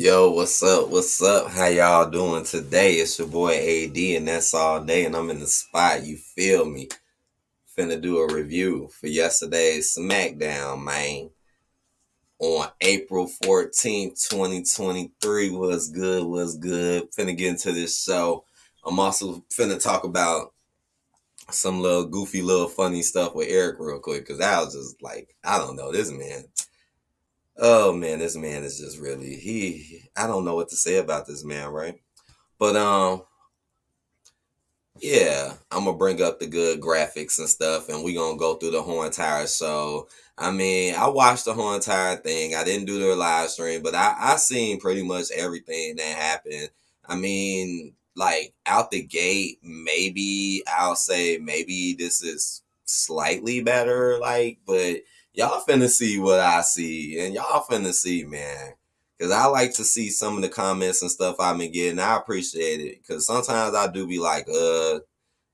Yo, what's up? What's up? How y'all doing today? It's your boy AD, and that's all day, and I'm in the spot. You feel me? Finna do a review for yesterday's SmackDown, man. On April 14th, 2023. Was good? Was good? Finna get into this show. I'm also finna talk about some little goofy, little funny stuff with Eric real quick, because I was just like, I don't know, this man. Oh man, this man is just really I don't know what to say about this man, right? But yeah, I'm gonna bring up the good graphics and stuff, and we gonna go through the whole entire show. I mean, I watched the whole entire thing. I didn't do the live stream, but I seen pretty much everything that happened. I mean, like out the gate, maybe I'll say maybe this is slightly better, like, but y'all finna see what I see, and y'all finna see, man. Cause I like to see some of the comments and stuff I've been getting. I appreciate it. Cause sometimes I do be like,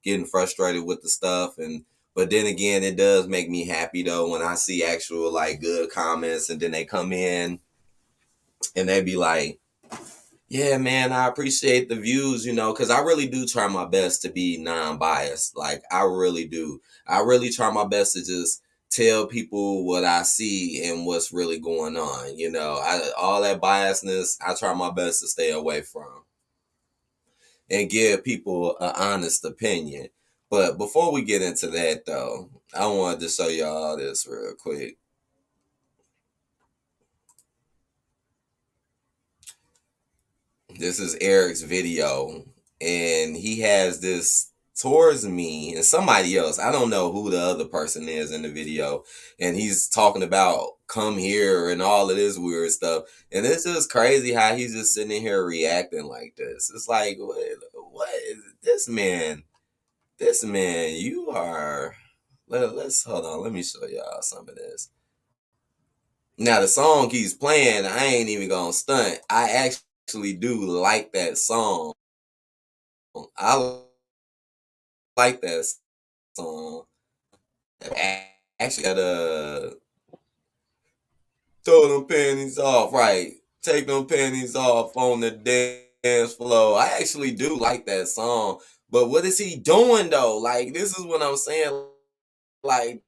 getting frustrated with the stuff, and but then again, it does make me happy though when I see actual like good comments, and then they come in and they be like, yeah, man, I appreciate the views, because I really do try my best to be non-biased. Like, I really do. I really try my best to just tell people what I see and what's really going on. All that biasness, I try my best to stay away from and give people an honest opinion. But before we get into that, though, I wanted to show y'all this real quick. This is Eric's video, and he has this towards me and somebody else. I don't know who the other person is in the video, and he's talking about come here and all of this weird stuff. And it's just crazy how he's just sitting here reacting like this. It's like, what is this man? This man, you are. Let's hold on. Let me show y'all some of this. Now the song he's playing, I ain't even gonna stunt. I actually do like that song. I like that song. Actually, got to throw them panties off, right? Take them panties off on the dance floor. I actually do like that song, but what is he doing though? Like, this is what I'm saying. Like,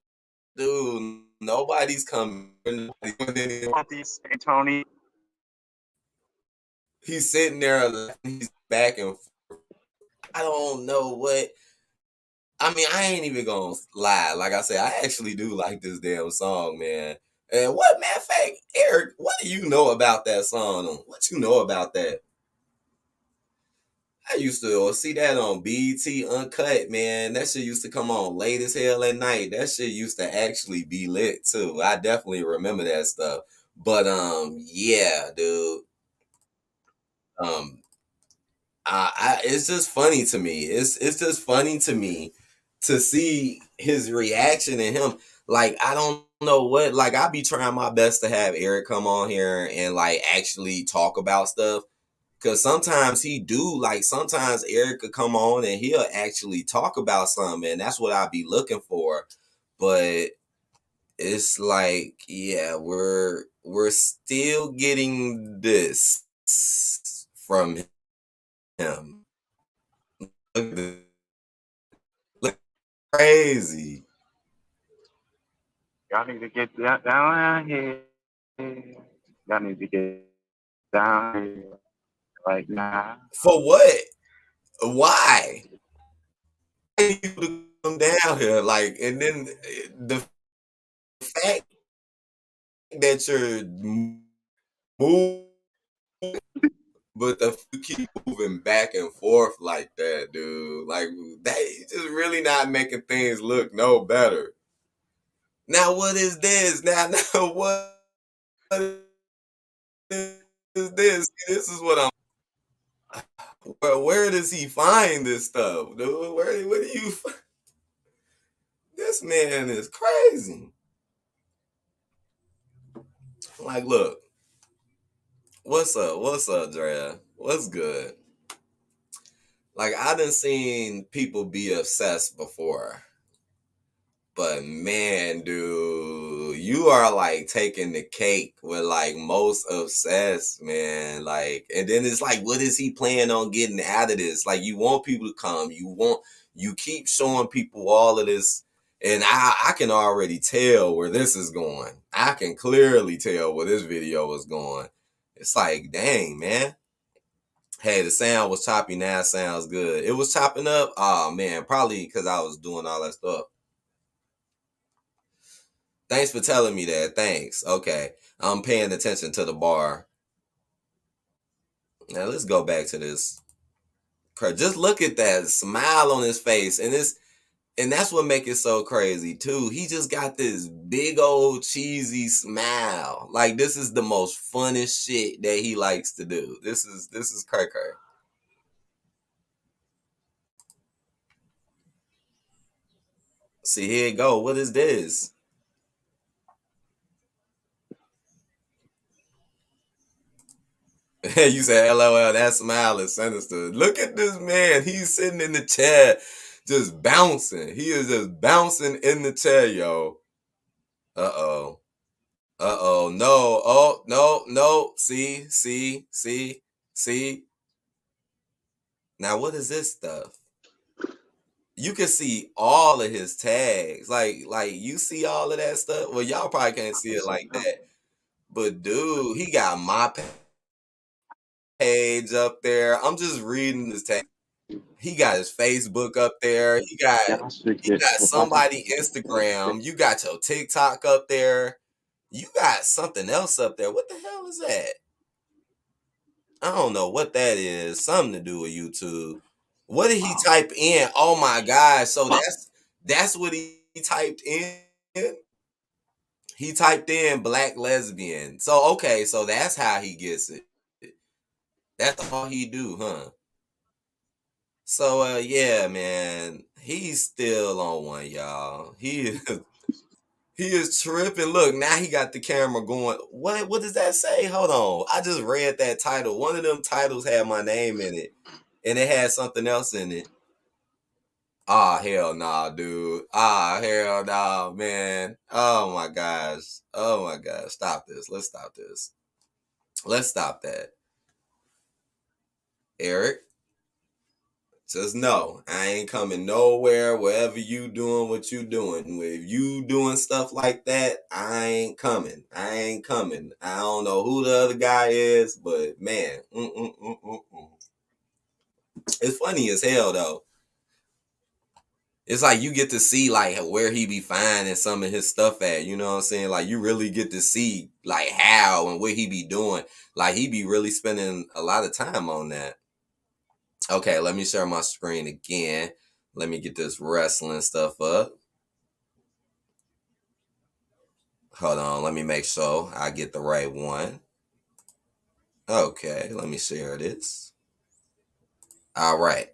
dude, nobody's coming. Tony. He's sitting there, he's back and forth. I don't know what. I mean, I ain't even gonna lie. Like I said, I actually do like this damn song, man. And what, matter of fact, Eric, what do you know about that song? What you know about that? I used to see that on BT Uncut, man. That shit used to come on late as hell at night. That shit used to actually be lit too. I definitely remember that stuff. But yeah, dude. Um, it's just funny to me. It's just funny to me to see his reaction and him. Like, I don't know what, like I be trying my best to have Eric come on here and like actually talk about stuff. Cause sometimes he do, like sometimes Eric could come on and he'll actually talk about something, and that's what I be looking for. But it's like, yeah, we're still getting this from him. Look, look crazy. Y'all need to get down here. Y'all need to get down here right now. For what? Why? You to come down here, like, and then the fact that you're moving, but the you keep moving back and forth like that, dude. Like that, just really not making things look no better. Now what is this? Now what is this? This is what I'm. Where does he find this stuff, dude? Where do you? This man is crazy. Like, look, what's up? What's up, Drea? What's good? Like, I done seen people be obsessed before. But man, dude, you are like taking the cake with like most obsessed, man. Like, and then it's like, what is he planning on getting out of this? Like, you want people to come, you keep showing people all of this, and I can already tell where this is going. I can clearly tell where this video is going. It's like, dang, man. Hey, the sound was choppy. Now it sounds good. It was chopping up. Oh man, probably because I was doing all that stuff. Thanks for telling me that. Thanks. Okay. I'm paying attention to the bar. Now let's go back to this. Just look at that smile on his face. And that's what makes it so crazy too. He just got this big old cheesy smile. Like this is the most funnest shit that he likes to do. This is Kirk. See, here it go. What is this? You said LOL, that smile is sinister. Look at this man. He's sitting in the chair just bouncing. He is just bouncing in the chair, yo. Uh-oh. Uh-oh. No. Oh, no, no. See. Now what is this stuff? You can see all of his tags. Like you see all of that stuff. Well, y'all probably can't see it like that. But dude, he got my page up there. I'm just reading his tag. He got his Facebook up there. Y'all should He get got somebody Instagram. You got your TikTok up there. You got something else up there. What the hell is that? I don't know what that is. Something to do with YouTube. What did he type in? Oh my gosh. So that's what he typed in. He typed in black lesbian. So okay, so that's how he gets it. That's all he do, huh? So yeah, man, he's still on one, y'all. He is tripping. Look, now he got the camera going. What does that say? Hold on. I just read that title. One of them titles had my name in it. And it had something else in it. Ah, hell nah, dude. Ah, hell nah, man. Oh my gosh. Oh my gosh. Stop this. Let's stop this. Let's stop that. Eric. Just know I ain't coming nowhere wherever you doing what you doing. If you doing stuff like that, I ain't coming. I ain't coming. I don't know who the other guy is, but man, it's funny as hell though. It's like you get to see like where he be finding some of his stuff at. You know what I'm saying? Like you really get to see like how and what he be doing. Like he be really spending a lot of time on that. Okay, let me share my screen again. Let me get this wrestling stuff up. Hold on, let me make sure I get the right one. Okay, let me share this. All right.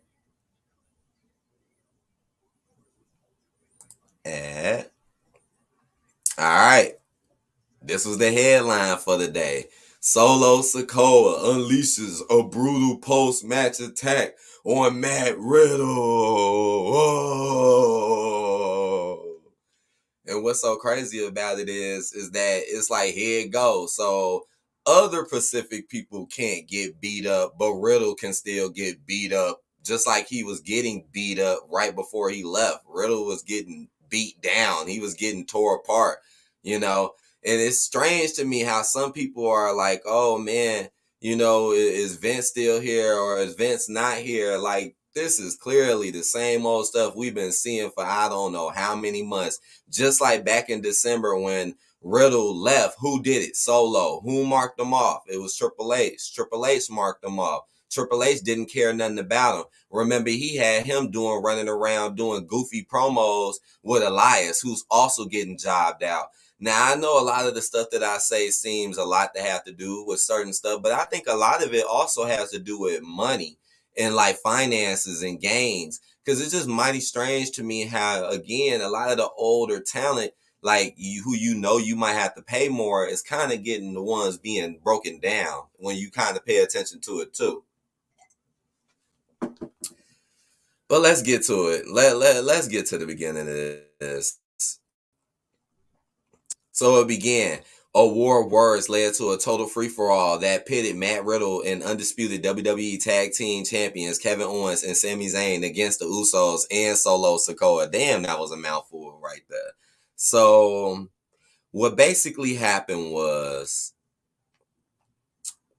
And all right. This was the headline for the day. Solo Sakoa unleashes a brutal post-match attack on Matt Riddle. Whoa. And what's so crazy about it is that it's like, here it goes. So other Pacific people can't get beat up, but Riddle can still get beat up, just like he was getting beat up right before he left. Riddle was getting beat down. He was getting tore apart, you know. And it's strange to me how some people are like, oh man, you know, is Vince still here or is Vince not here? Like, this is clearly the same old stuff we've been seeing for I don't know how many months. Just like back in December when Riddle left, who did it? Solo. Who marked him off? It was Triple H. Triple H marked him off. Triple H didn't care nothing about him. Remember, he had him running around doing goofy promos with Elias, who's also getting jobbed out. Now, I know a lot of the stuff that I say seems a lot to have to do with certain stuff, but I think a lot of it also has to do with money and like finances and gains. Because it's just mighty strange to me how, again, a lot of the older talent, like you, who you know you might have to pay more, is kind of getting the ones being broken down when you kind of pay attention to it too. But let's get to it. Let's get to the beginning of this. So it began. A war of words led to a total free-for-all that pitted Matt Riddle and undisputed WWE Tag Team Champions Kevin Owens and Sami Zayn against the Usos and Solo Sikoa. Damn, that was a mouthful right there. So what basically happened was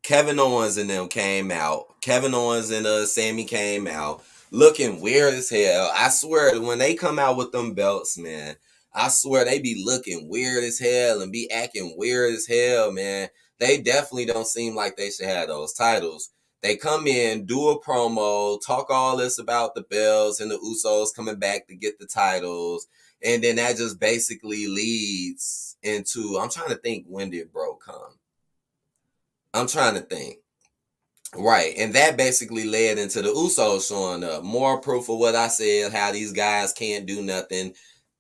Kevin Owens and them came out. Kevin Owens and Sami came out looking weird as hell. I swear, when they come out with them belts, man, I swear they be looking weird as hell and be acting weird as hell, man. They definitely don't seem like they should have those titles. They come in, do a promo, talk all this about the belts and the Usos coming back to get the titles. And then that just basically leads into, I'm trying to think, when did Bro come? I'm trying to think. Right. And that basically led into the Usos showing up. More proof of what I said, how these guys can't do nothing.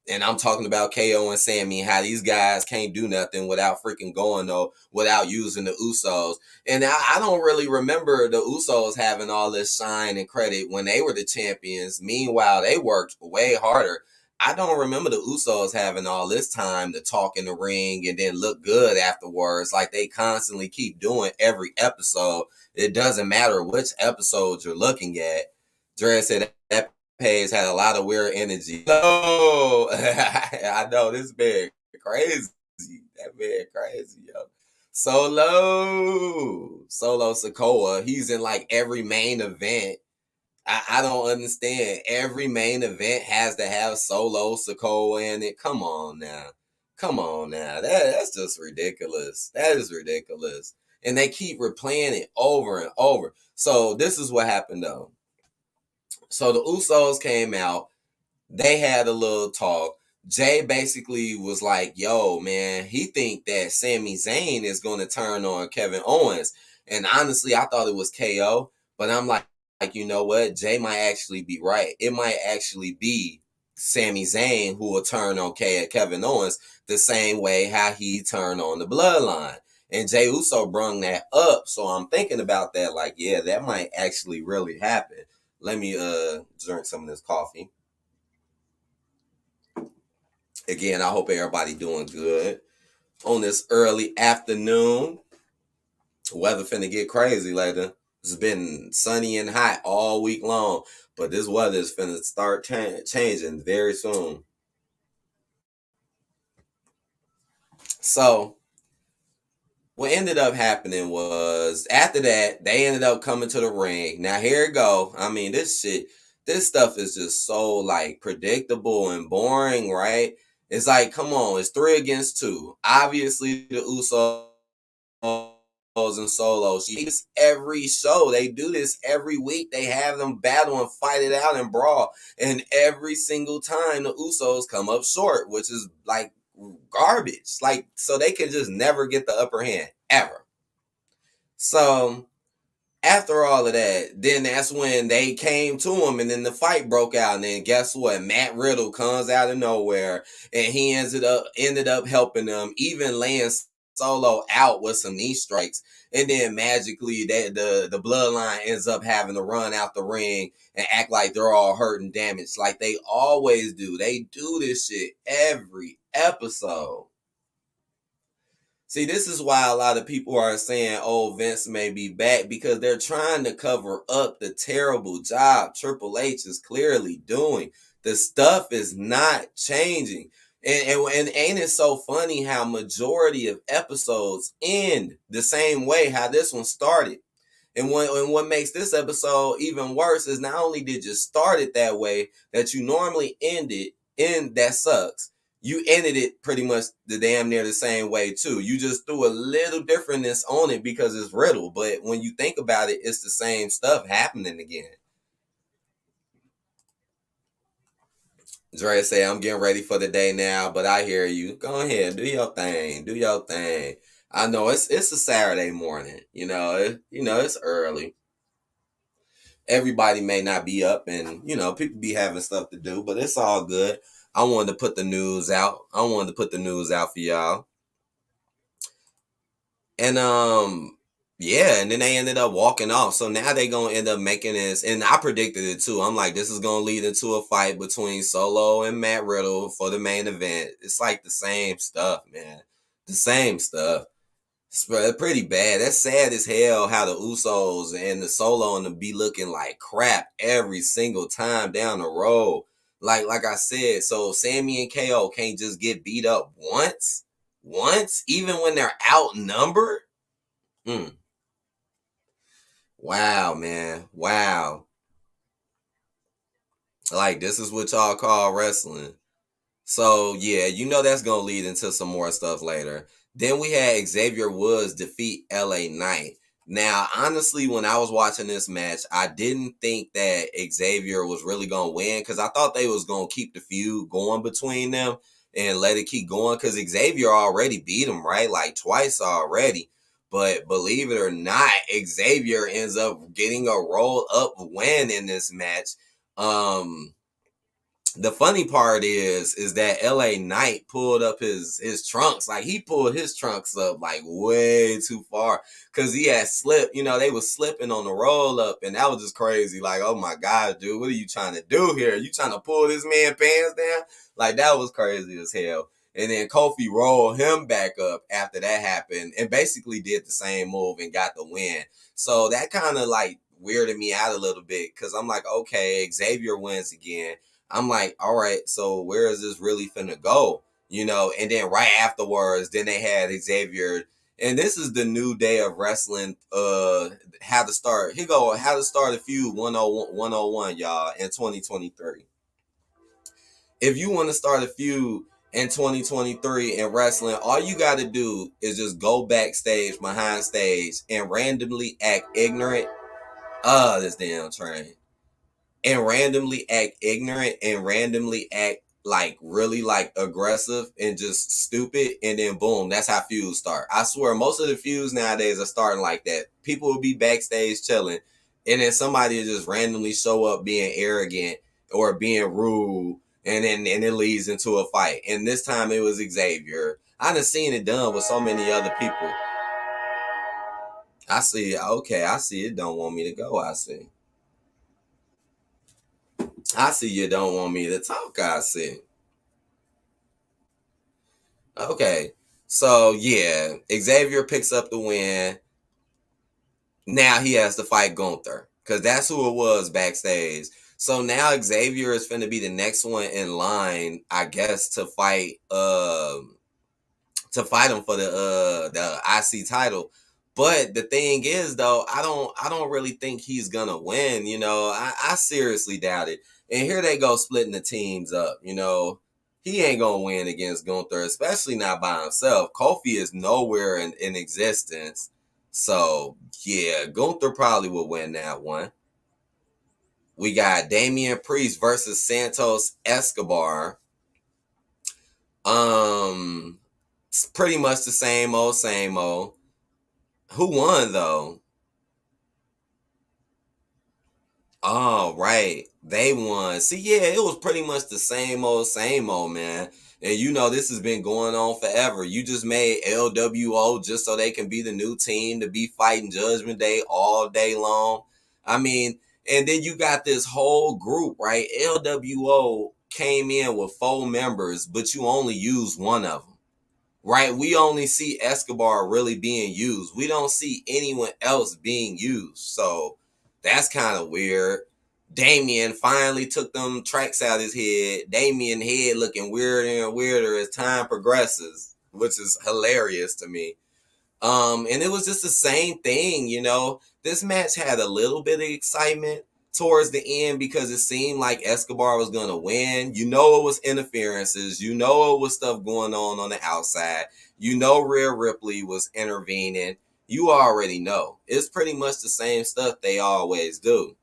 And I'm talking about KO and Sami, how these guys can't do nothing without freaking going though, without using the Usos. And I don't really remember the Usos having all this shine and credit when they were the champions. Meanwhile, they worked way harder. I don't remember the Usos having all this time to talk in the ring and then look good afterwards, like they constantly keep doing every episode. It doesn't matter which episode you're looking at. Dre said that Page had a lot of weird energy. No, I know this man crazy. That man crazy, yo. Solo Sakoa. He's in like every main event. I don't understand. Every main event has to have Solo Sakoa in it. Come on now. Come on now. That's just ridiculous. That is ridiculous. And they keep replaying it over and over. So this is what happened though. So the Usos came out. They had a little talk. Jay basically was like, yo, man, he think that Sami Zayn is going to turn on Kevin Owens. And honestly, I thought it was KO. But I'm like, you know what? Jay might actually be right. It might actually be Sami Zayn who will turn on Kevin Owens the same way how he turned on the Bloodline. And Jay Uso brung that up. So I'm thinking about that like, yeah, that might actually really happen. Let me drink some of this coffee. Again, I hope everybody doing good on this early afternoon. Weather finna get crazy later. It's been sunny and hot all week long, but this weather is finna start changing very soon. So what ended up happening was after that, they ended up coming to the ring. Now here it go. I mean, this stuff is just so like predictable and boring, right? It's like, come on, it's 3 against 2. Obviously, the Usos and Solos. This every show. They do this every week. They have them battle and fight it out and brawl. And every single time the Usos come up short, which is like garbage. Like, so they can just never get the upper hand ever. So after all of that, then that's when they came to him and then the fight broke out. And then guess what? Matt Riddle comes out of nowhere and he ended up helping them, even laying Solo out with some knee strikes, and then magically that the bloodline ends up having to run out the ring and act like they're all hurt and damaged, like they always do. They do this shit every episode. See, this is why a lot of people are saying, oh, Vince may be back, because they're trying to cover up the terrible job Triple H is clearly doing. The stuff is not changing. And ain't it so funny how majority of episodes end the same way how this one started? And what makes this episode even worse is not only did you start it that way that you normally end it in, that sucks. You ended it pretty much the damn near the same way too. You just threw a little differentness on it because it's Riddle, but when you think about it, it's the same stuff happening again. Dre say, I'm getting ready for the day now, but I hear you. Go ahead, do your thing. Do your thing. I know it's a Saturday morning. It's early. Everybody may not be up, and people be having stuff to do, but it's all good. I wanted to put the news out. I wanted to put the news out for y'all. And yeah, and then they ended up walking off. So now they gonna end up making this, and I predicted it too. I'm like, this is gonna lead into a fight between Solo and Matt Riddle for the main event. It's like the same stuff, man. The same stuff. It's pretty bad. That's sad as hell how the Usos and the Solo and the be looking like crap every single time down the road. Like I said, so Sammy and KO can't just get beat up once, even when they're outnumbered. Mm. Wow, man. Wow. Like, this is what y'all call wrestling. So, yeah, that's going to lead into some more stuff later. Then we had Xavier Woods defeat LA Knight. Now, honestly, when I was watching this match, I didn't think that Xavier was really going to win, because I thought they was going to keep the feud going between them and let it keep going, because Xavier already beat him, right? Like, twice already. But believe it or not, Xavier ends up getting a roll up win in this match. The funny part is that LA Knight pulled up his trunks. Like, he pulled his trunks up like way too far, because he had slipped. They was slipping on the roll up, and that was just crazy. Like, oh my god, dude, what are you trying to do here? You trying to pull this man pants down? Like, that was crazy as hell. And then Kofi rolled him back up after that happened and basically did the same move and got the win. So that kind of like weirded me out a little bit, because I'm like, okay, Xavier wins again. I'm like, all right, so where is this really finna go? And then right afterwards, then they had Xavier, and this is the new day of wrestling. How to start? Here go, how to start a feud 101, y'all, in 2023. If you want to start a feud in 2023 in wrestling, all you got to do is just go backstage, behind stage, and randomly act ignorant. This damn train. And randomly act ignorant and randomly act like really like aggressive and just stupid, and then boom, that's how feuds start. I swear most of the feuds nowadays are starting like that. People will be backstage chilling, and then somebody will just randomly show up being arrogant or being rude, and it leads into a fight. And this time it was Xavier. I done seen it done with so many other people. I see. Okay, I see it don't want me to go. I see you don't want me to talk. I see. Okay. So yeah, Xavier picks up the win. Now he has to fight Gunther, because that's who it was backstage. So now Xavier is finna be the next one in line, I guess, to fight him for the IC title. But the thing is, though, I don't really think he's gonna win. I seriously doubt it. And here they go splitting the teams up. He ain't gonna win against Gunther, especially not by himself. Kofi is nowhere in existence. So yeah, Gunther probably will win that one. We got Damian Priest versus Santos Escobar. It's pretty much the same old, same old. Who won though? Oh, right. They won. See, yeah, it was pretty much the same old, man. And this has been going on forever. You just made LWO just so they can be the new team to be fighting Judgment Day all day long. I mean, and then you got this whole group, right? LWO came in with 4 members, but you only use one of them, right? We only see Escobar really being used. We don't see anyone else being used. So that's kind of weird. Damien finally took them tracks out his head. Damien head looking weirder and weirder as time progresses, which is hilarious to me. And it was just the same thing, This match had a little bit of excitement towards the end because it seemed like Escobar was gonna win. It was interferences. It was stuff going on the outside. Rhea Ripley was intervening. You already know. It's pretty much the same stuff they always do.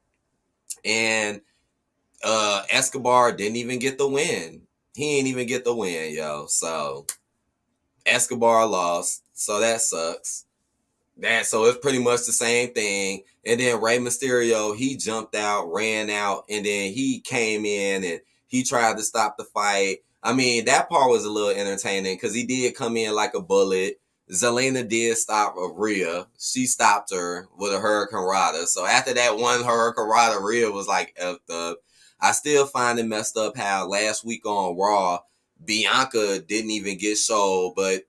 And Escobar didn't even get the win. He didn't even get the win, yo. So Escobar lost. So that sucks. So it's pretty much the same thing. And then Rey Mysterio, he jumped out, ran out, and then he came in and he tried to stop the fight. I mean, that part was a little entertaining because he did come in like a bullet. Zelina did stop Rhea. She stopped her with a Hurricane Rana. So after that one Hurricane Rana, Rhea was like effed up. I still find it messed up how last week on Raw, Bianca didn't even get showed, but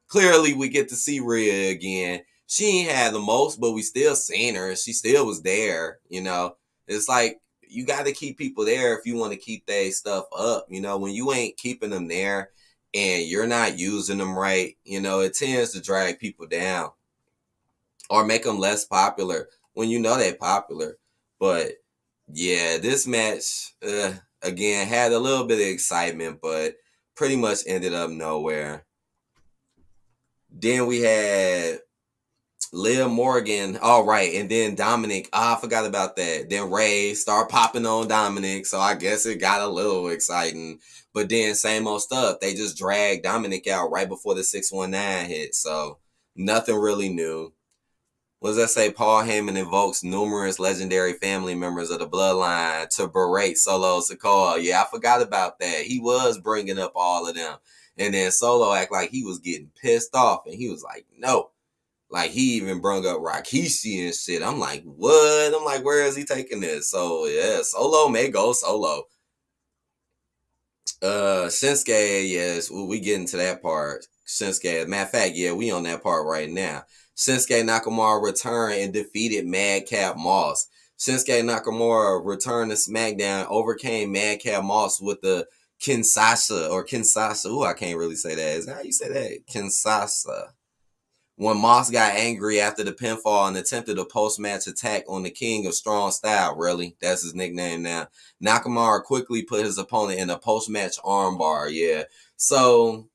clearly we get to see Rhea again. She ain't had the most, but we still seen her. She still was there. It's like you got to keep people there if you want to keep their stuff up. When you ain't keeping them there and you're not using them right, it tends to drag people down or make them less popular when they're popular. But yeah, this match, again, had a little bit of excitement, but pretty much ended up nowhere. Then we had Liv Morgan, all right, and then Dominic. I forgot about that. Then Ray started popping on Dominic, so I guess it got a little exciting. But then same old stuff. They just dragged Dominic out right before the 619 hit, so nothing really new. What does that say? Paul Heyman invokes numerous legendary family members of the bloodline to berate Solo Sikoa. Yeah, I forgot about that. He was bringing up all of them. And then Solo act like he was getting pissed off, and he was like, no. Like, he even brung up Rikishi and shit. I'm like, what? I'm like, where is he taking this? So, yeah, Solo may go solo. Shinsuke, yes, we getting to that part. Shinsuke, matter of fact, yeah, we on that part right now. Shinsuke Nakamura returned and defeated Madcap Moss. Shinsuke Nakamura returned to SmackDown, overcame Madcap Moss with the Kinsasa. Ooh, I can't really say that. Is that how you say that? Kinsasa. When Moss got angry after the pinfall and attempted a post-match attack on the King of Strong Style, really, that's his nickname now. Nakamura quickly put his opponent in a post-match armbar, yeah. So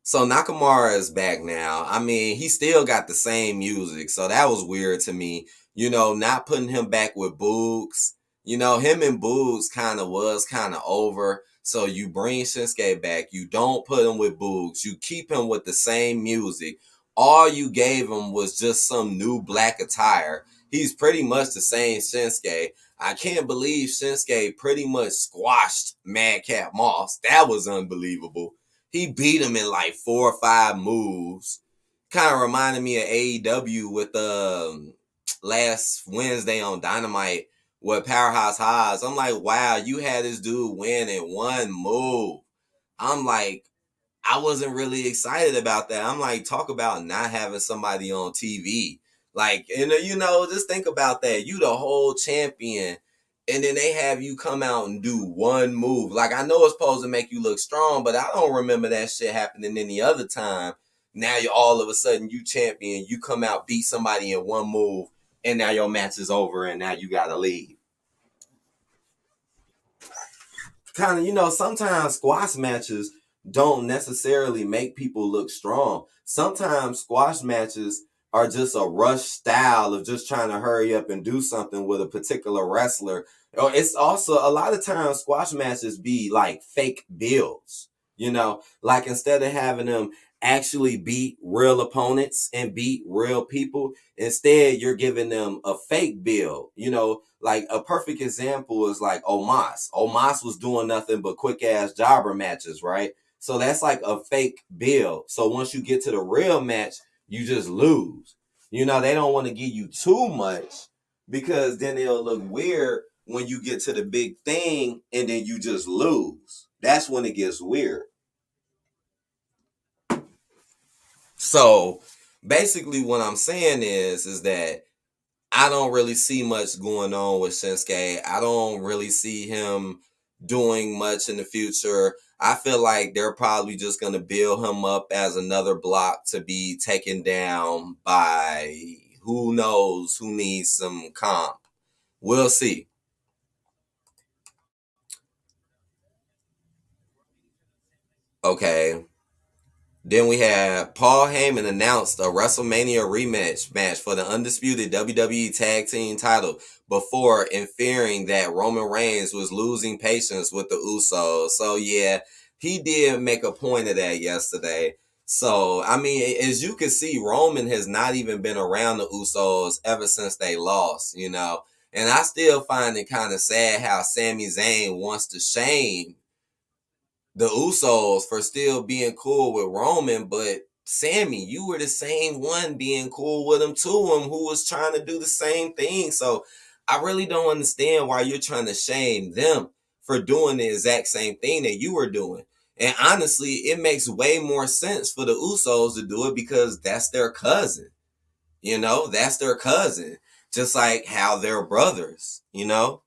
Nakamura is back now. I mean, he still got the same music, so that was weird to me. Not putting him back with Boogs. Him and Boogs was kind of over. So you bring Shinsuke back. You don't put him with Boogs. You keep him with the same music. All you gave him was just some new black attire. He's pretty much the same Shinsuke. I can't believe Shinsuke pretty much squashed Madcap Moss. That was unbelievable. He beat him in like 4 or 5 moves. Kind of reminded me of AEW with last Wednesday on Dynamite with Powerhouse Hobbs. I'm like, wow, you had this dude win in 1 move. I'm like, I wasn't really excited about that. I'm like, talk about not having somebody on TV. Like, just think about that. You the whole champion, and then they have you come out and do 1 move. Like, I know it's supposed to make you look strong, but I don't remember that shit happening any other time. Now you're all of a sudden you champion, you come out, beat somebody in 1 move, and now your match is over, and now you gotta leave. Kind of, sometimes squash matches don't necessarily make people look strong. Sometimes squash matches are just a rush style of just trying to hurry up and do something with a particular wrestler. Or it's also a lot of times squash matches be like fake builds, like instead of having them actually beat real opponents and beat real people, instead you're giving them a fake build, Like a perfect example is like Omos. Omos was doing nothing but quick ass jobber matches, right? So that's like a fake build. So once you get to the real match, you just lose. You know, they don't want to give you too much because then it'll look weird when you get to the big thing and then you just lose. That's when it gets weird. So basically what I'm saying is that I don't really see much going on with Shinsuke. I don't really see him doing much in the future. I feel like they're probably just going to build him up as another block to be taken down by who knows who needs some comp. We'll see. Okay. Then we had Paul Heyman announced a WrestleMania rematch match for the undisputed WWE Tag Team title before inferring that Roman Reigns was losing patience with the Usos. So yeah, he did make a point of that yesterday. So I mean, as you can see, Roman has not even been around the Usos ever since they lost, you know. And I still find it kind of sad how Sami Zayn wants to shame the Usos for still being cool with Roman, but Sammy, you were the same one being cool with him too, and who was trying to do the same thing. So I really don't understand why you're trying to shame them for doing the exact same thing that you were doing. And honestly, it makes way more sense for the Usos to do it because that's their cousin. You know, that's their cousin. Just like how they're brothers, you know?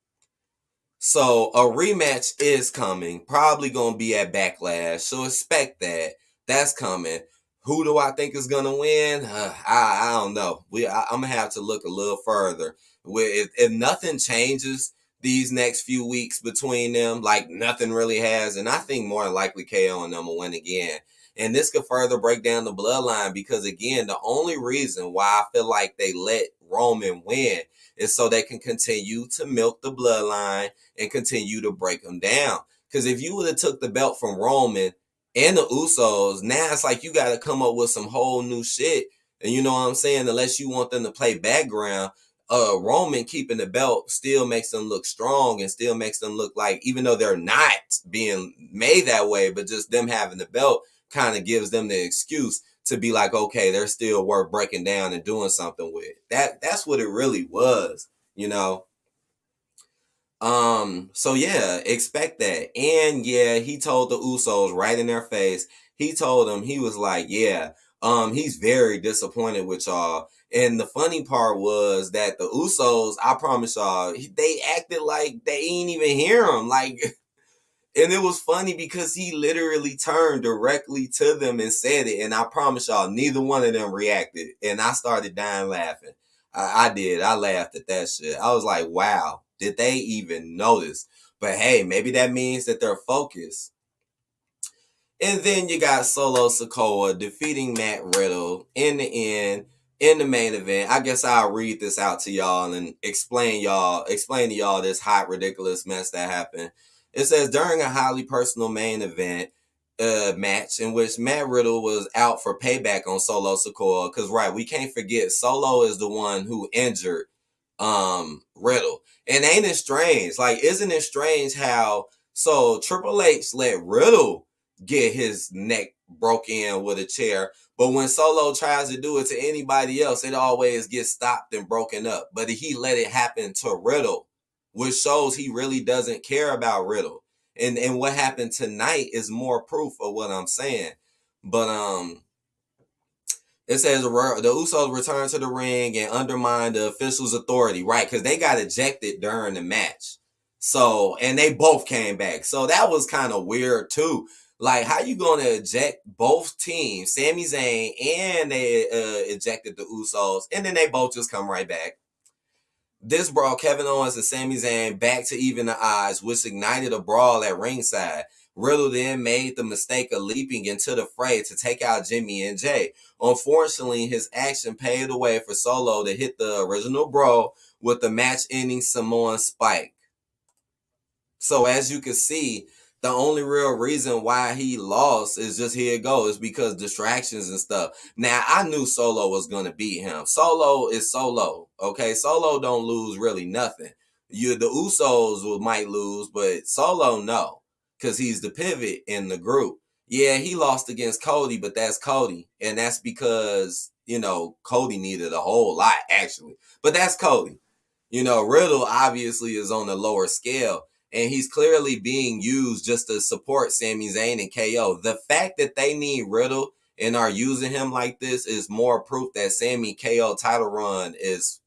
So a rematch is coming. Probably gonna be at Backlash. So expect that. That's coming. Who do I think is gonna win? I don't know. I'm gonna have to look a little further. If nothing changes these next few weeks between them, like nothing really has, and I think more than likely KO and them will win again. And this could further break down the bloodline because again, the only reason why I feel like they let Roman win is so they can continue to milk the bloodline and continue to break them down. Because if you would have took the belt from Roman and the Usos, now it's like you got to come up with some whole new shit. And you know what I'm saying? Unless you want them to play background, Roman keeping the belt still makes them look strong and still makes them look like, even though they're not being made that way, but just them having the belt kind of gives them the excuse to be like, okay, they're still worth breaking down and doing something with. That's what it really was, you know. So yeah, expect that. And yeah, he told the Usos right in their face. He told them, he was like, yeah, he's very disappointed with y'all. And the funny part was that the Usos, I promise y'all, they acted like they ain't even hear him. Like, and it was funny because he literally turned directly to them and said it. And I promise y'all, neither one of them reacted. And I started dying laughing. I did. I laughed at that shit. I was like, wow, did they even notice? But hey, maybe that means that they're focused. And then you got Solo Sakoa defeating Matt Riddle in the end, in the main event. I guess I'll read this out to y'all and explain to y'all this hot, ridiculous mess that happened. It says during a highly personal main event match in which Matt Riddle was out for payback on Solo Sikoa. Because right, we can't forget Solo is the one who injured Riddle. And ain't it strange? Like, isn't it strange how so Triple H let Riddle get his neck broke in with a chair, but when Solo tries to do it to anybody else, it always gets stopped and broken up. But he let it happen to Riddle, which shows he really doesn't care about Riddle. And what happened tonight is more proof of what I'm saying. But it says the Usos returned to the ring and undermined the officials' authority, right? Because they got ejected during the match. So, and they both came back. So that was kind of weird too. Like, how you gonna eject both teams, Sami Zayn, and they ejected the Usos, and then they both just come right back. This brought Kevin Owens and Sami Zayn back to even the odds, which ignited a brawl at ringside. Riddle then made the mistake of leaping into the fray to take out Jimmy and Jay. Unfortunately, his action paved the way for Solo to hit the original brawl with the match-ending Samoan spike. So as you can see, the only real reason why he lost is just here it goes because distractions and stuff. Now I knew Solo was gonna beat him. Solo is Solo, okay? Solo don't lose really nothing. The Usos might lose, but Solo no, because he's the pivot in the group. Yeah, he lost against Cody, but that's Cody, and that's because Cody needed a whole lot actually, but that's Cody. Riddle obviously is on a lower scale, and he's clearly being used just to support Sami Zayn and KO. The fact that they need Riddle and are using him like this is more proof that Sami KO title run is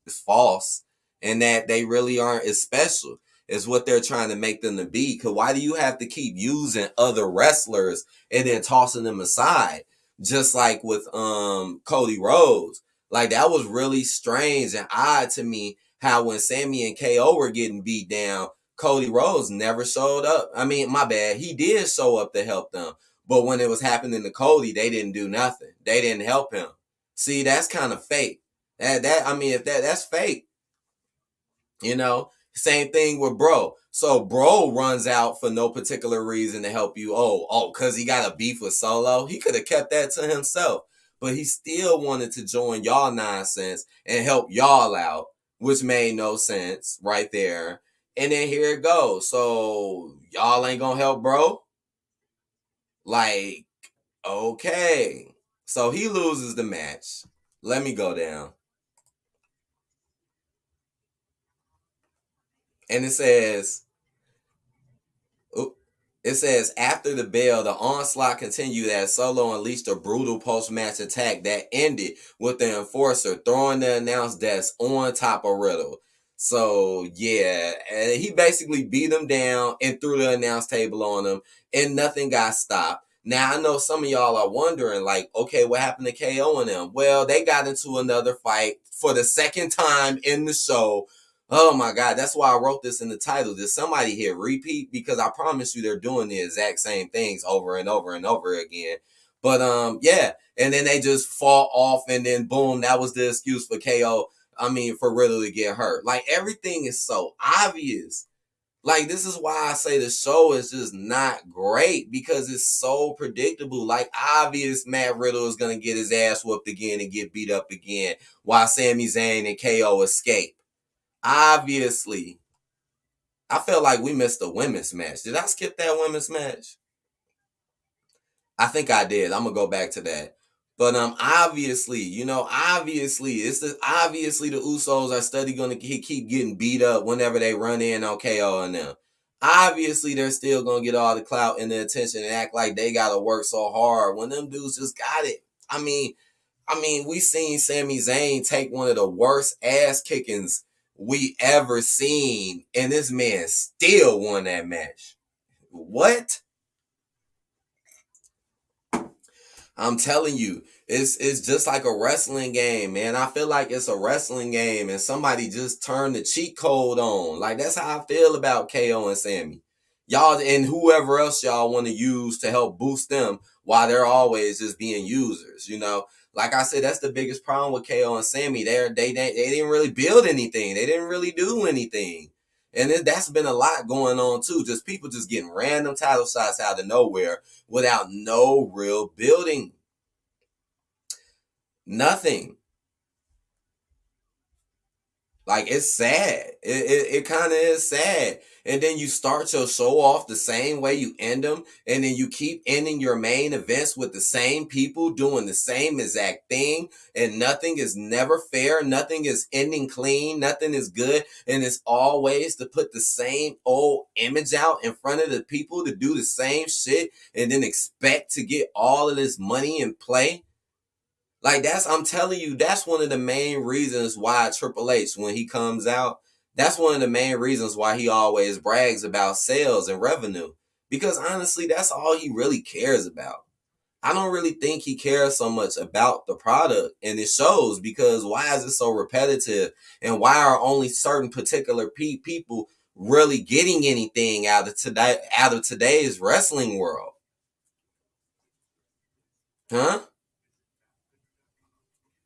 false, and that they really aren't as special as what they're trying to make them to be. Because why do you have to keep using other wrestlers and then tossing them aside? Just like with Cody Rhodes. Like, that was really strange and odd to me, how when Sammy and KO were getting beat down, Cody Rhodes never showed up. I mean, my bad. He did show up to help them. But when it was happening to Cody, they didn't do nothing. They didn't help him. See, that's kind of fake. I mean, if that's fake, same thing with Bro. So Bro runs out for no particular reason to help you. Because he got a beef with Solo. He could have kept that to himself, but he still wanted to join y'all nonsense and help y'all out, which made no sense right there. And then here it goes. So y'all ain't gonna help Bro? Like, okay. So he loses the match. Let me go down. And it says after the bell, the onslaught continued as Solo unleashed a brutal post-match attack that ended with the enforcer throwing the announce desk on top of Riddle. So yeah, he basically beat him down and threw the announce table on him, and nothing got stopped. Now I know some of y'all are wondering, like, okay, what happened to KO and them? Well, they got into another fight for the second time in the show. Oh my God, that's why I wrote this in the title. Did somebody here repeat? Because I promise you they're doing the exact same things over and over and over again. But yeah, and then they just fall off, and then boom, that was the excuse for KO. I mean, for Riddle to get hurt. Like, everything is so obvious. Like, this is why I say the show is just not great, because it's so predictable. Like, obvious Matt Riddle is gonna get his ass whooped again and get beat up again, while Sami Zayn and KO escape. Obviously. I felt like we missed the women's match. Did I skip that women's match? I think I did. I'm gonna go back to that. But obviously, obviously the Usos are steady gonna keep getting beat up whenever they run in on KO and them. Obviously, they're still gonna get all the clout and the attention and act like they gotta work so hard when them dudes just got it. We seen Sami Zayn take one of the worst ass kickings we ever seen, and this man still won that match. What? I'm telling you, it's just like a wrestling game, man. I feel like it's a wrestling game, and somebody just turned the cheat code on. Like, that's how I feel about KO and Sammy. Y'all and whoever else y'all want to use to help boost them, while they're always just being users. Like I said, that's the biggest problem with KO and Sammy. They didn't really build anything. They didn't really do anything. And that's been a lot going on too. Just people just getting random title shots out of nowhere without no real building. Nothing. Like, it's sad. It kind of is sad. And then you start your show off the same way you end them, and then you keep ending your main events with the same people doing the same exact thing, and nothing is never fair. Nothing is ending clean. Nothing is good, and it's always to put the same old image out in front of the people to do the same shit, and then expect to get all of this money in play. Like, I'm telling you, that's one of the main reasons why Triple H, when he comes out, that's one of the main reasons why he always brags about sales and revenue. Because honestly, that's all he really cares about. I don't really think he cares so much about the product, and it shows, because why is it so repetitive, and why are only certain particular people really getting anything out of today's wrestling world? Huh?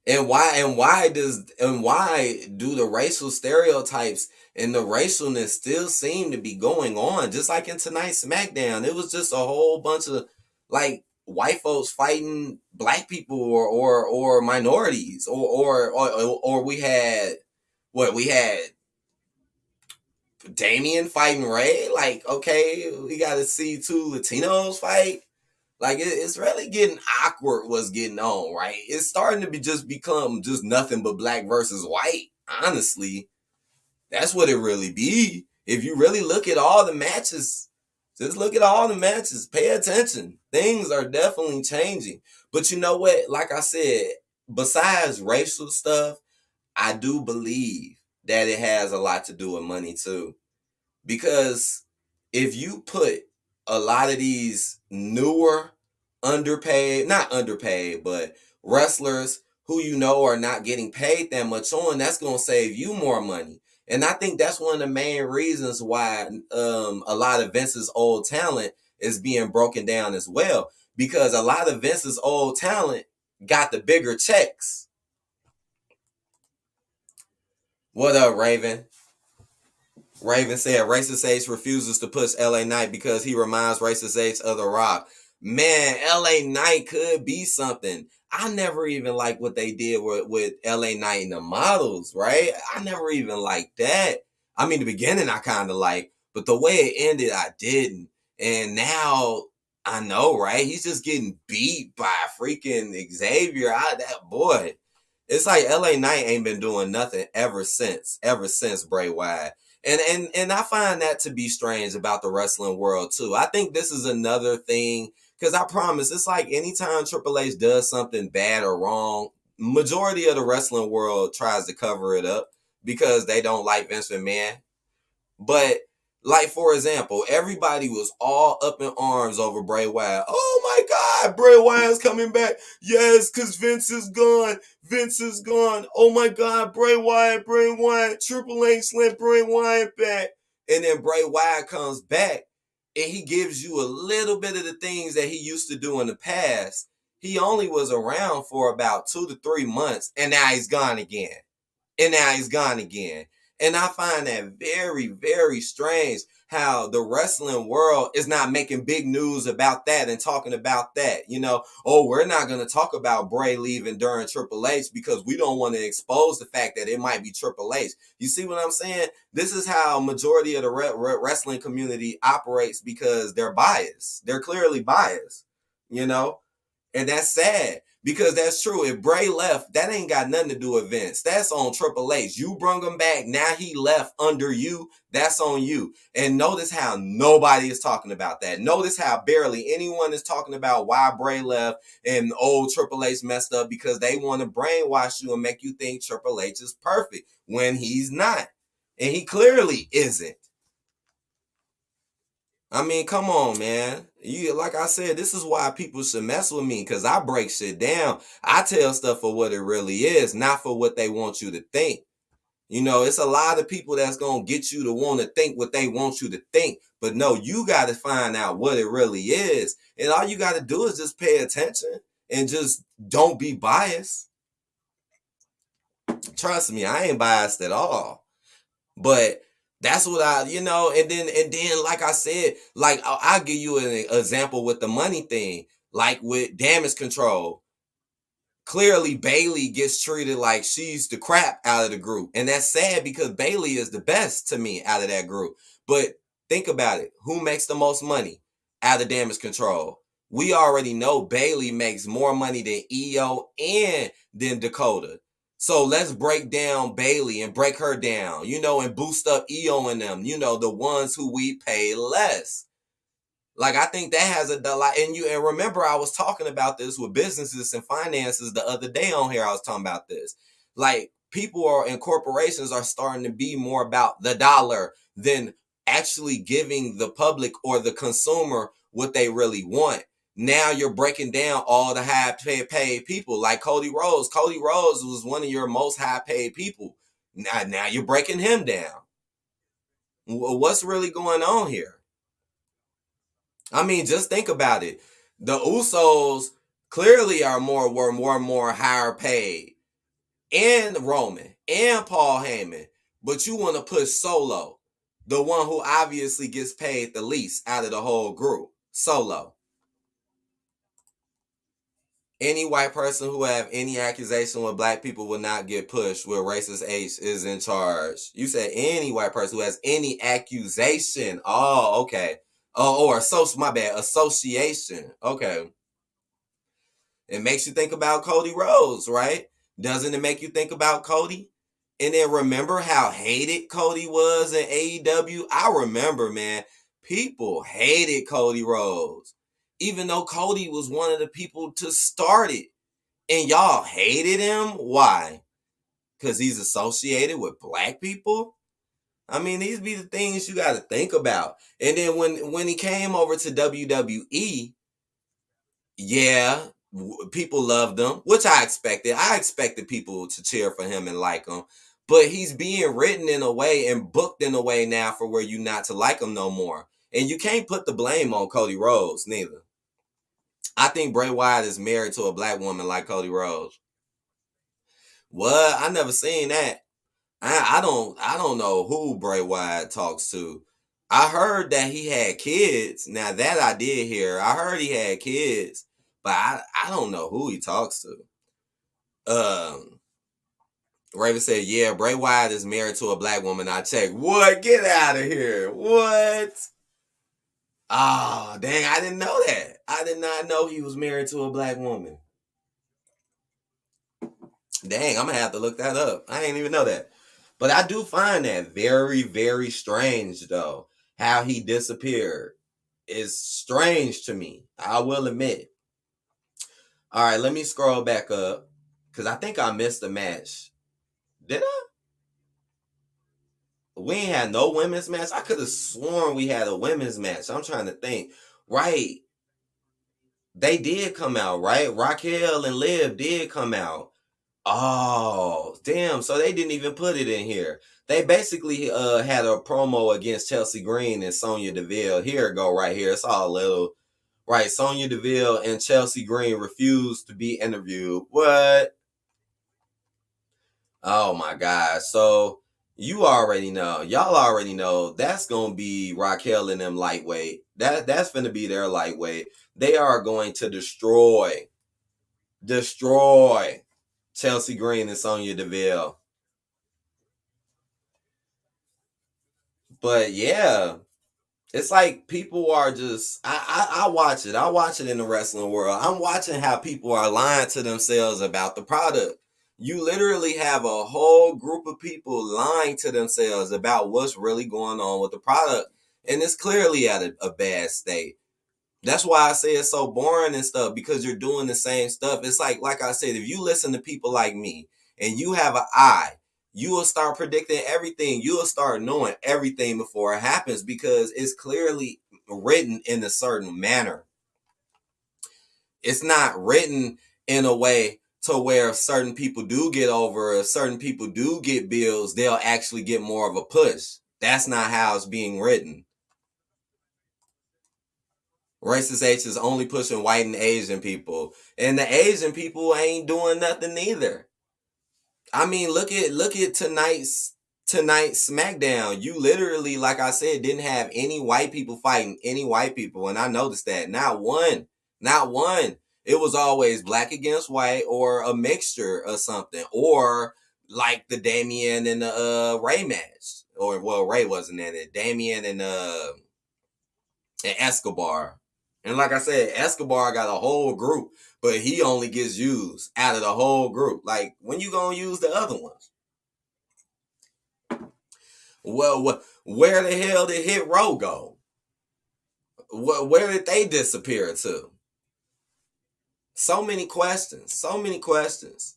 And why do the racial stereotypes and the racialness still seem to be going on? Just like in tonight's SmackDown, it was just a whole bunch of, like, white folks fighting black people, or minorities, or we had Damien fighting Ray. Like, okay, we got to see two Latinos fight. Like, it's really getting awkward what's getting on, right? It's starting to just become just nothing but black versus white. Honestly, that's what it really be. If you really look at all the matches, just look at all the matches. Pay attention. Things are definitely changing. But you know what? Like I said, besides racial stuff, I do believe that it has a lot to do with money too. Because if you put a lot of these newer, underpaid, not underpaid, but wrestlers who you know are not getting paid that much on, that's going to save you more money. And I think that's one of the main reasons why a lot of Vince's old talent is being broken down as well. Because a lot of Vince's old talent got the bigger checks. What up, Raven? Raven said Racist H refuses to push LA Knight because he reminds Racist H of The Rock. Man, LA Knight could be something. I never even liked what they did with LA Knight and the models, right? I never even liked that. I mean, the beginning I kind of liked, but the way it ended, I didn't. And now I know, right? He's just getting beat by freaking Xavier. That boy. It's like LA Knight ain't been doing nothing ever since Bray Wyatt. And I find that to be strange about the wrestling world too. I think this is another thing because I promise it's like anytime Triple H does something bad or wrong, majority of the wrestling world tries to cover it up because they don't like Vince McMahon. But like for example, everybody was all up in arms over Bray Wyatt. Oh my God, Bray Wyatt's coming back. Yes, because Vince is gone. Vince is gone. Oh my God, Bray Wyatt, Bray Wyatt. Triple H let Bray Wyatt back. And then Bray Wyatt comes back and he gives you a little bit of the things that he used to do in the past. He only was around for about 2 to 3 months and now he's gone again. And now he's gone again. And I find that very, very strange how the wrestling world is not making big news about that and talking about that. You know, oh, we're not going to talk about Bray leaving during Triple H because we don't want to expose the fact that it might be Triple H. You see what I'm saying? This is how majority of the wrestling community operates because they're biased. They're clearly biased, you know? And that's sad because that's true. If Bray left, that ain't got nothing to do with Vince. That's on Triple H. You brung him back. Now he left under you. That's on you. And notice how nobody is talking about that. Notice how barely anyone is talking about why Bray left and old Triple H messed up because they want to brainwash you and make you think Triple H is perfect when he's not. And he clearly isn't. I mean, come on, man. You like I said, this is why people should mess with me because I break shit down. I tell stuff for what it really is, not for what they want you to think. You know, it's a lot of people that's gonna get you to want to think what they want you to think. But no, you gotta find out what it really is. And all you gotta do is just pay attention and just don't be biased. Trust me, I ain't biased at all. But that's what and then like I said, like I'll give you an example with the money thing, like with Damage Control. Clearly Bailey gets treated like she's the crap out of the group. And that's sad because Bailey is the best to me out of that group. But think about it. Who makes the most money out of Damage Control? We already know Bailey makes more money than EO and than Dakota. So let's break down Bailey and break her down, and boost up EO and them, the ones who we pay less. Like I think that has a lot, and remember I was talking about this with businesses and finances the other day on here. I was talking about this. Like people and corporations are starting to be more about the dollar than actually giving the public or the consumer what they really want. Now you're breaking down all the high paid people like Cody Rhodes. Cody Rhodes was one of your most high paid people. Now you're breaking him down. What's really going on here? I mean, just think about it. The Usos clearly were more higher paid, and Roman and Paul Heyman, but you want to push Solo, the one who obviously gets paid the least out of the whole group. Solo. Any white person who have any accusation with black people will not get pushed where racist H is in charge. You said any white person who has any accusation. Oh, okay. Oh, or my bad, association. Okay. It makes you think about Cody Rhodes, right? Doesn't it make you think about Cody? And then remember how hated Cody was in AEW? I remember, man, people hated Cody Rhodes. Even though Cody was one of the people to start it. And y'all hated him? Why? Because he's associated with black people? I mean, these be the things you got to think about. And then when he came over to WWE, yeah, people loved him, which I expected. I expected people to cheer for him and like him. But he's being written in a way and booked in a way now for where you not to like him no more. And you can't put the blame on Cody Rhodes, neither. I think Bray Wyatt is married to a black woman like Cody Rhodes. What? I never seen that. I don't know who Bray Wyatt talks to. I heard that he had kids. Now that I did hear. I heard he had kids, but I don't know who he talks to. Raven said, yeah, Bray Wyatt is married to a black woman. I checked. What? Get out of here. What? Oh, dang, I didn't know that. I did not know he was married to a black woman. Dang, I'm gonna have to look that up. I didn't even know that. But I do find that very, very strange, though. How he disappeared is strange to me. I will admit. All right, let me scroll back up because I think I missed a match. Did I? We ain't had no women's match. I could have sworn we had a women's match. I'm trying to think. Right. They did come out, right? Raquel and Liv did come out. Oh, damn. So they didn't even put it in here. They basically had a promo against Chelsea Green and Sonya Deville. Here it go right here. It's all little. Right, Sonya Deville and Chelsea Green refused to be interviewed. What? Oh my God. So you already know. Y'all already know that's gonna be Raquel and them lightweight. That's gonna be their lightweight. They are going to destroy Chelsea Green and Sonya Deville. But yeah, it's like people are just I watch it. I watch it in the wrestling world. I'm watching how people are lying to themselves about the product. You literally have a whole group of people lying to themselves about what's really going on with the product. And it's clearly at a bad state. That's why I say it's so boring and stuff, because you're doing the same stuff. It's like I said, if you listen to people like me and you have an eye, you will start predicting everything. You will start knowing everything before it happens because it's clearly written in a certain manner. It's not written in a way to where if certain people do get over, if certain people do get bills, they'll actually get more of a push. That's not how it's being written. Racist H is only pushing white and Asian people, and the Asian people ain't doing nothing either. I mean, look at tonight's SmackDown. You literally, like I said, didn't have any white people fighting any white people, and I noticed that not one, not one. It was always black against white or a mixture or something, or like the Damien and the Ray match, or well, Ray wasn't in it. Damien and Escobar. And like I said, Escobar got a whole group, but he only gets used out of the whole group. Like, when you gonna use the other ones? Well, where the hell did Hit Row go? Where did they disappear to? So many questions. So many questions.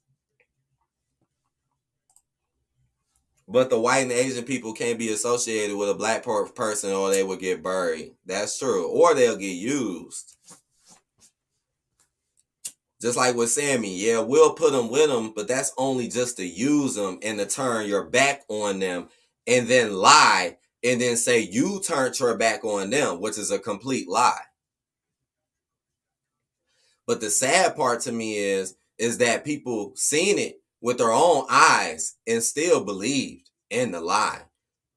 But the white and Asian people can't be associated with a black person or they will get buried. That's true. Or they'll get used. Just like with Sammy, yeah, we'll put them with them, but that's only just to use them and to turn your back on them and then lie and then say you turned your back on them, which is a complete lie. But the sad part to me is that people seen it with their own eyes and still believed in the lie.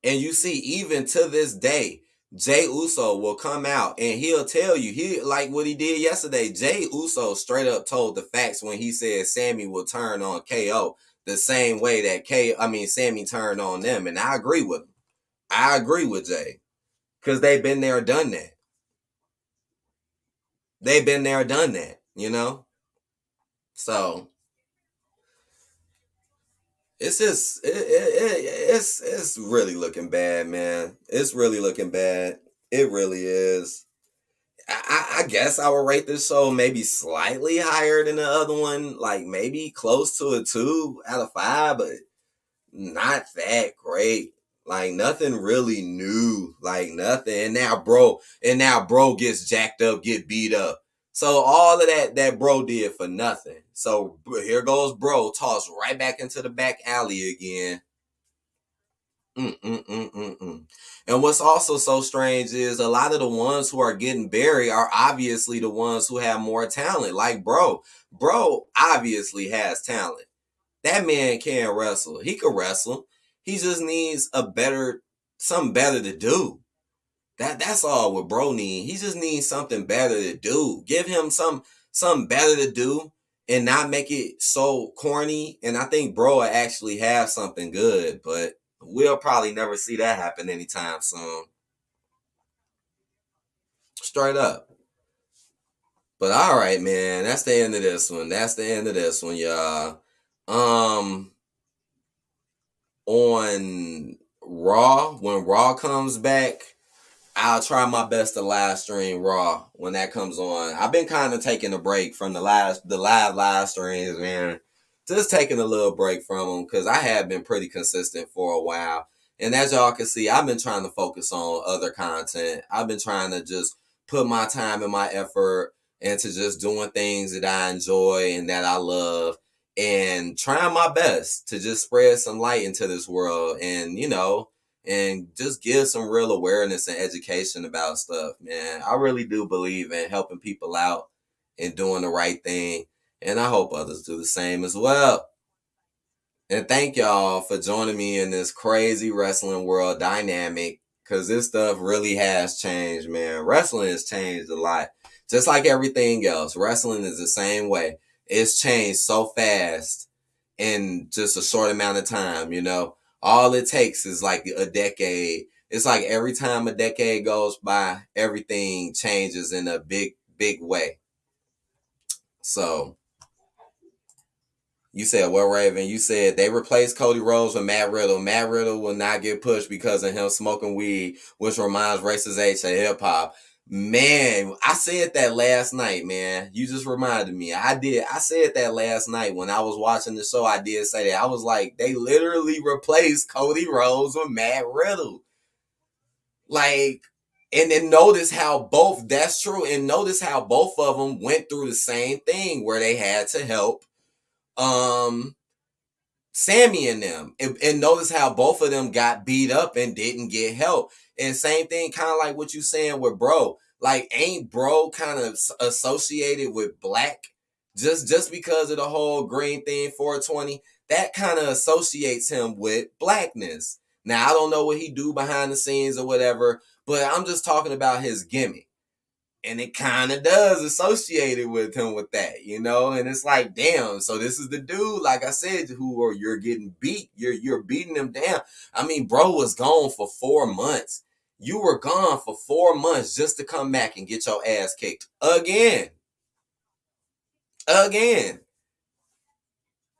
And you see, even to this day, Jay Uso will come out and he'll tell you, he like what he did yesterday. Jay Uso straight up told the facts when he said Sammy will turn on KO the same way that Sammy turned on them, and I agree with him. I agree with Jay because they've been there, done that. They've been there, done that. So it's just it's really looking bad, man. It's really looking bad. It really is. I guess I would rate this show maybe slightly higher than the other one, like maybe close to a 2 out of 5, but not that great. Like nothing really new, like nothing. And now bro gets jacked up, get beat up. So all of that bro did for nothing. So here goes bro, tossed right back into the back alley again. Mm-mm-mm-mm-mm. And what's also so strange is a lot of the ones who are getting buried are obviously the ones who have more talent. Like bro obviously has talent. That man can wrestle. He can wrestle. He just needs something better to do. That's all what bro needs. He just needs something better to do. Give him something better to do and not make it so corny. And I think bro will actually have something good, but we'll probably never see that happen anytime soon. Straight up. But all right, man. That's the end of this one. That's the end of this one, y'all. Um on Raw, when Raw comes back, I'll try my best to live stream Raw when that comes on. I've been kind of taking a break from the live streams, man. Just taking a little break from them because I have been pretty consistent for a while. And as y'all can see, I've been trying to focus on other content. I've been trying to just put my time and my effort into just doing things that I enjoy and that I love and trying my best to just spread some light into this world and just give some real awareness and education about stuff, man. I really do believe in helping people out and doing the right thing. And I hope others do the same as well. And thank y'all for joining me in this crazy wrestling world dynamic because this stuff really has changed, man. Wrestling has changed a lot. Just like everything else, wrestling is the same way. It's changed so fast in just a short amount of time. All it takes is like a decade. It's like every time a decade goes by, everything changes in a big, big way. So you said, well, Raven, you said they replaced Cody Rhodes with Matt Riddle. Matt Riddle will not get pushed because of him smoking weed, which reminds Racist H of hip hop. Man, I said that last night, man. You just reminded me. I said that last night when I was watching the show. I did say that. I was like, they literally replaced Cody Rhodes with Matt Riddle. Like, and then notice how that's true. And notice how both of them went through the same thing where they had to help Sammy and them. And notice how both of them got beat up and didn't get help. And same thing, kind of like what you saying with bro. Like, ain't bro kind of associated with black? Just because of the whole green thing, 420, that kind of associates him with blackness. Now, I don't know what he do behind the scenes or whatever, but I'm just talking about his gimmick. And it kind of does associate it with him with that, and it's like, damn, so this is the dude, like I said, you're getting beat, you're beating him down. I mean, bro was gone for 4 months. You were gone for 4 months just to come back and get your ass kicked again.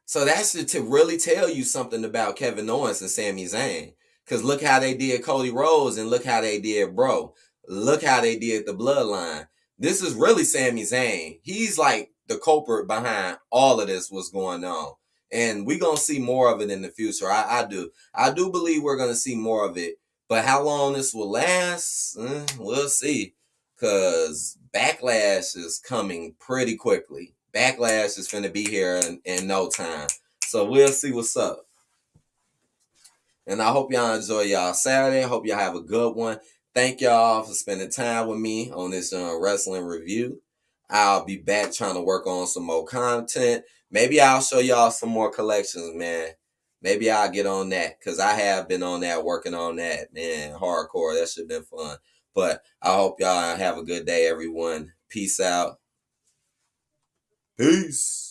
So that should to really tell you something about Kevin Owens and Sami Zayn. Because look how they did Cody Rhodes and look how they did bro. Look how they did the bloodline. This is really Sami Zayn. He's like the culprit behind all of this what's going on. And we're going to see more of it in the future. I do. I do believe we're going to see more of it. But how long this will last, we'll see. Because Backlash is coming pretty quickly. Backlash is finna be here in no time. So we'll see what's up. And I hope y'all enjoy y'all Saturday. I hope y'all have a good one. Thank y'all for spending time with me on this wrestling review. I'll be back trying to work on some more content. Maybe I'll show y'all some more collections, man. Maybe I'll get on that because I have been on that, working on that, man. Hardcore. That should have been fun. But I hope y'all have a good day, everyone. Peace out. Peace.